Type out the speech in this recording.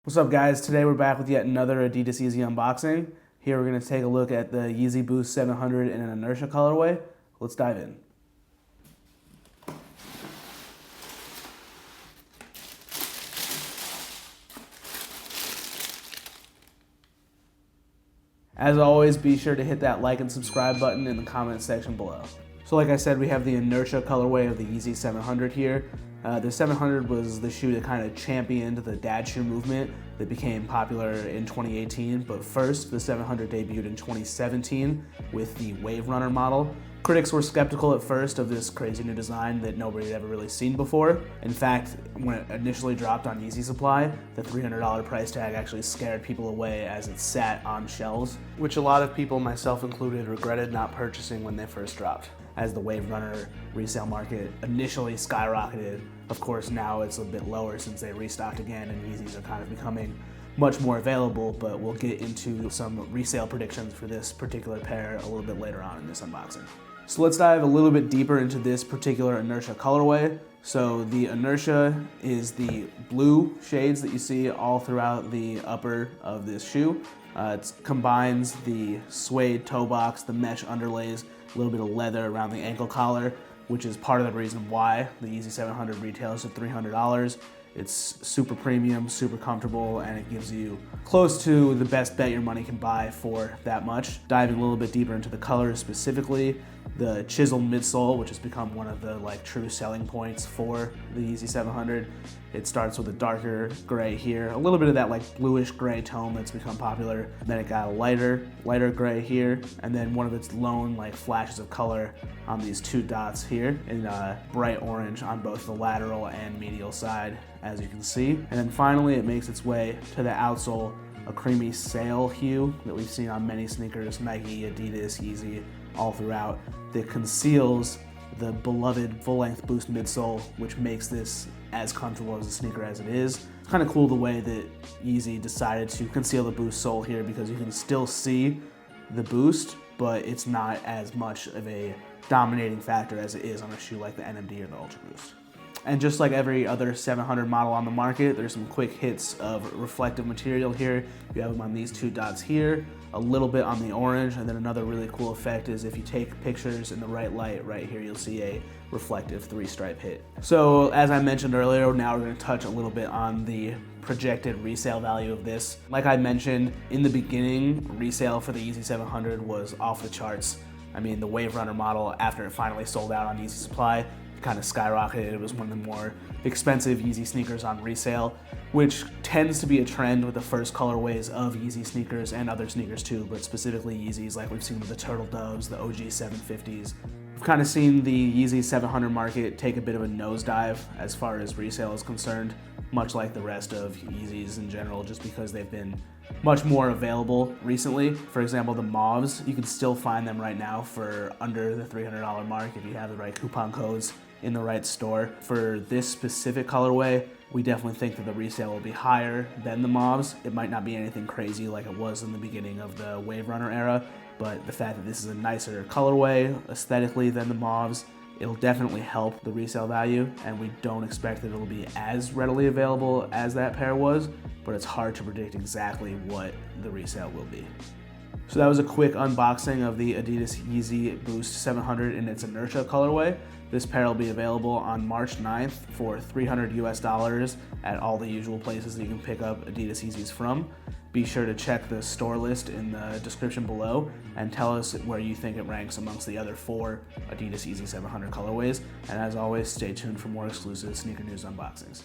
What's up, guys? Today we're back with yet another Adidas Yeezy unboxing. Here we're going to take a look at the Yeezy Boost 700 in an Inertia colorway. Let's dive in. As always, be sure to hit that like and subscribe button in the comment section below. So like I said, we have the Inertia colorway of the Yeezy 700 here. The 700 was the shoe that kind of championed the dad shoe movement that became popular in 2018. But first, the 700 debuted in 2017 with the Wave Runner model. Critics were skeptical at first of this crazy new design that nobody had ever really seen before. In fact, when it initially dropped on Yeezy Supply, the $300 price tag actually scared people away as it sat on shelves, which a lot of people, myself included, regretted not purchasing when they first dropped. As the Wave Runner resale market initially skyrocketed, of course now it's a bit lower since they restocked again and Yeezys are kind of becoming much more available, but we'll get into some resale predictions for this particular pair a little bit later on in this unboxing. So let's dive a little bit deeper into this particular Inertia colorway. So the Inertia is the blue shades that you see all throughout the upper of this shoe. It combines the suede toe box, the mesh underlays, a little bit of leather around the ankle collar, which is part of the reason why the Yeezy 700 retails at $300. It's super premium, super comfortable, and it gives you close to the best bet your money can buy for that much. Diving a little bit deeper into the colors specifically, the chiseled midsole, which has become one of the true selling points for the Yeezy 700. It starts with a darker gray here, a little bit of that bluish gray tone that's become popular. Then it got a lighter gray here, and then one of its lone flashes of color on these two dots here in bright orange on both the lateral and medial side, as you can see. And then finally it makes its way to the outsole, a creamy sail hue that we've seen on many sneakers, Nike, Adidas, Yeezy, all throughout, that conceals the beloved full-length Boost midsole, which makes this as comfortable as a sneaker as it is. It's kind of cool the way that Yeezy decided to conceal the Boost sole here, because you can still see the Boost, but it's not as much of a dominating factor as it is on a shoe like the NMD or the Ultra Boost. And just like every other 700 model on the market, there's some quick hits of reflective material here. You have them on these two dots here, a little bit on the orange, and then another really cool effect is if you take pictures in the right light right here, you'll see a reflective 3-stripe hit. So as I mentioned earlier, now we're going to touch a little bit on the projected resale value of this. Like I mentioned, in the beginning, resale for the Yeezy 700 was off the charts. I mean, the Wave Runner model, after it finally sold out on Yeezy Supply, kind of skyrocketed. It was one of the more expensive Yeezy sneakers on resale, which tends to be a trend with the first colorways of Yeezy sneakers and other sneakers too, but specifically Yeezys, like we've seen with the Turtle Doves, the OG 750s. We've kind of seen the Yeezy 700 market take a bit of a nosedive as far as resale is concerned, much like the rest of Yeezys in general, just because they've been much more available recently. For example, the Mauves, you can still find them right now for under the $300 mark if you have the right coupon codes in the right store. For this specific colorway, we definitely think that the resale will be higher than the Mauves. It might not be anything crazy like it was in the beginning of the Wave Runner era, but the fact that this is a nicer colorway aesthetically than the Mauves, it'll definitely help the resale value, and we don't expect that it'll be as readily available as that pair was, but it's hard to predict exactly what the resale will be. So that was a quick unboxing of the Adidas Yeezy Boost 700 in its Inertia colorway. This pair will be available on March 9th for $300 US at all the usual places that you can pick up Adidas Yeezys from. Be sure to check the store list in the description below and tell us where you think it ranks amongst the other 4 Adidas Yeezy 700 colorways. And as always, stay tuned for more exclusive sneaker news unboxings.